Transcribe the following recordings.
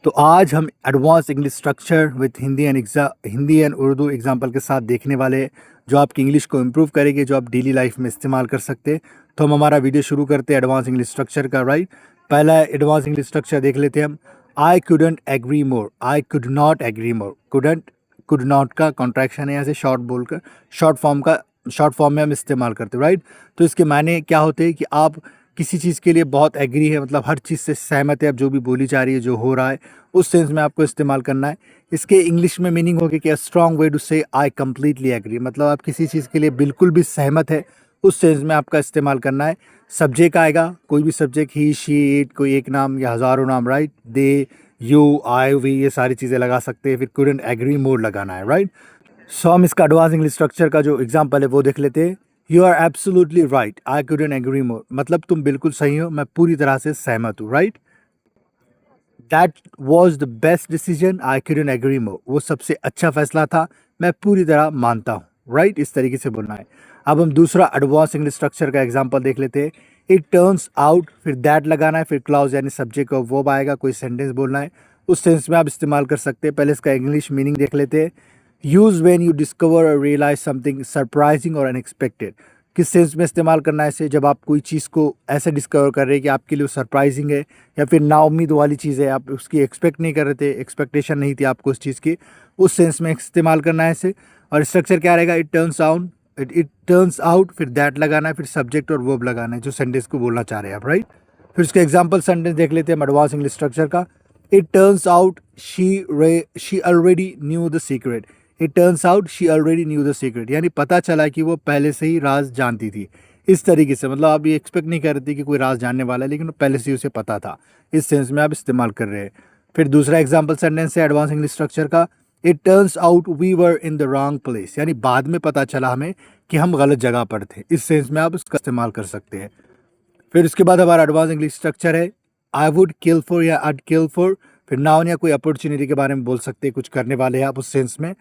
तो आज हम advance English structure with Hindi and Urdu example के साथ देखने वाले हैं, जो आपकी इंग्लिश को इम्प्रूव करेंगे, जो आप डेली लाइफ में इस्तेमाल कर सकते हैं। तो हम हमारा वीडियो शुरू करते हैं एडवांस इंग्लिश स्ट्रक्चर का। राइट, पहला एडवांस इंग्लिश स्ट्रक्चर देख लेते हैं हम। I couldn't agree more, I could not agree more. Could not का कॉन्ट्रैक्शन है, यहाँ से शॉर्ट फॉर्म में हम इस्तेमाल करते हैं। राइट, तो इसके मायने क्या होते हैं कि आप किसी चीज़ के लिए बहुत एग्री है, मतलब हर चीज़ से सहमत है, अब जो भी बोली जा रही है, जो हो रहा है, उस सेंस में आपको इस्तेमाल करना है। इसके इंग्लिश में मीनिंग होगी कि अ स्ट्रॉन्ग वे टू से आई कंप्लीटली एग्री, मतलब आप किसी चीज़ के लिए बिल्कुल भी सहमत है, उस सेंस में आपका इस्तेमाल करना है। सब्जेक्ट आएगा, कोई भी सब्जेक्ट, ही शी इट, कोई एक नाम या हज़ारों नाम। Right, they you I we, ये सारी चीज़ें लगा सकते हैं। फिर कुडंट एग्री मोर लगाना है। राइट, सो हम इसका एडवांस इंग्लिश स्ट्रक्चर का जो एग्जाम्पल है वो देख लेते हैं। You are absolutely right, I couldn't agree more, मतलब तुम बिल्कुल सही हो, मैं पूरी तरह से सहमत हूँ। Right, that was the best decision, I couldn't agree more, वो सबसे अच्छा फैसला था, मैं पूरी तरह मानता हूँ। राइट, इस तरीके से बोलना है। अब हम दूसरा एडवांस इंग्लिश स्ट्रक्चर का एग्जाम्पल देख लेते हैं। इट टर्न्स आउट, फिर दैट लगाना है, फिर क्लाउज यानी सब्जेक्ट का वर्ब आएगा, कोई सेंटेंस बोलना है, उस सेंस में आप इस्तेमाल कर सकते हैं। पहले इसका इंग्लिश मीनिंग देख लेते हैं। यूज व्हेन यू डिस्कवर और रियलाइज समथिंग सरप्राइजिंग और अनएक्सपेक्टेड, किस सेंस में इस्तेमाल करना है इसे? जब आप कोई चीज़ को ऐसे डिस्कवर कर रहे हैं कि आपके लिए सरप्राइजिंग है या फिर नाउम्मीद वाली चीज़ है, आप उसकी एक्सपेक्ट नहीं कर रहे थे, एक्सपेक्टेशन नहीं थी आपको उस चीज़ की, उस सेंस में इस्तेमाल करना है इसे। और स्ट्रक्चर क्या रहेगा? इट टर्न्स आउट, फिर दैट लगाना है, फिर सब्जेक्ट और वर्ब लगाना है, जो सेंटेंस को बोलना चाह रहे हैं आप। राइट, फिर उसके एग्जाम्पल सेंटेंस देख लेते हैं एडवांस इंग्लिश स्ट्रक्चर का। It turns out she already knew the secret, it turns out she already knew the secret, यानी पता चला कि वो पहले से ही राज जानती थी। इस तरीके से, मतलब आप ये एक्सपेक्ट नहीं कर रहे थे कि कोई राज जानने वाला है, लेकिन पहले से ही उसे पता था, इस सेंस में आप इस्तेमाल कर रहे हैं। फिर दूसरा एग्जाम्पल सेंटेंस है एडवांस इंग्लिश स्ट्रक्चर का। It turns out we were in the wrong place, यानी बाद में पता चला हमें कि हम गलत जगह पर थे, इस सेंस में आप उसका इस्तेमाल कर सकते हैं। फिर उसके बाद हमारा एडवांस इंग्लिश स्ट्रक्चर है आई वुड किल फॉर या आईड किल फॉर, फिर नाउन या कोई अपॉर्चुनिटी के बारे में बोल सकते हैं, कुछ करने वाले हैं आप, उस सेंस में।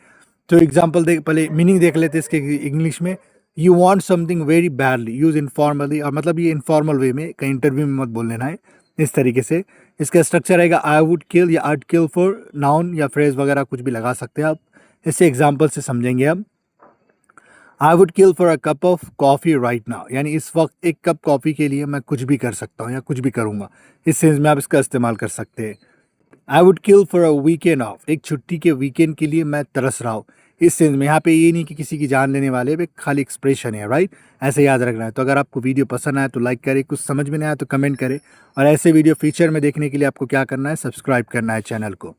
तो एग्जाम्पल देख, पहले मीनिंग देख लेते हैं इसके इंग्लिश में। You want something very badly, use informally, और मतलब ये इनफॉर्मल वे में, कहीं इंटरव्यू में मत बोल लेना है, इस तरीके से। इसका स्ट्रक्चर रहेगा आई वुड किल या आईड किल फॉर, नाउन या फ्रेज वगैरह कुछ भी लगा सकते हैं आप, इसे एग्जाम्पल से समझेंगे अब। I would kill for a cup of coffee right now, यानी इस वक्त एक कप कॉफ़ी के लिए मैं कुछ भी कर सकता हूँ या कुछ भी करूँगा, इस सेंस में आप इसका इस्तेमाल कर सकते हैं। I would kill for a weekend of, एक छुट्टी के वीकेंड के लिए मैं तरस रहा हूँ, इस सेंस में। यहाँ पे ये नहीं कि किसी की जान लेने वाले, पे खाली एक्सप्रेशन है। राइट, ऐसे याद रखना है। तो अगर आपको वीडियो पसंद आए तो लाइक करें, कुछ समझ में नहीं आया तो कमेंट करें, और ऐसे वीडियो फीचर में देखने के लिए आपको क्या करना है? सब्सक्राइब करना है चैनल को।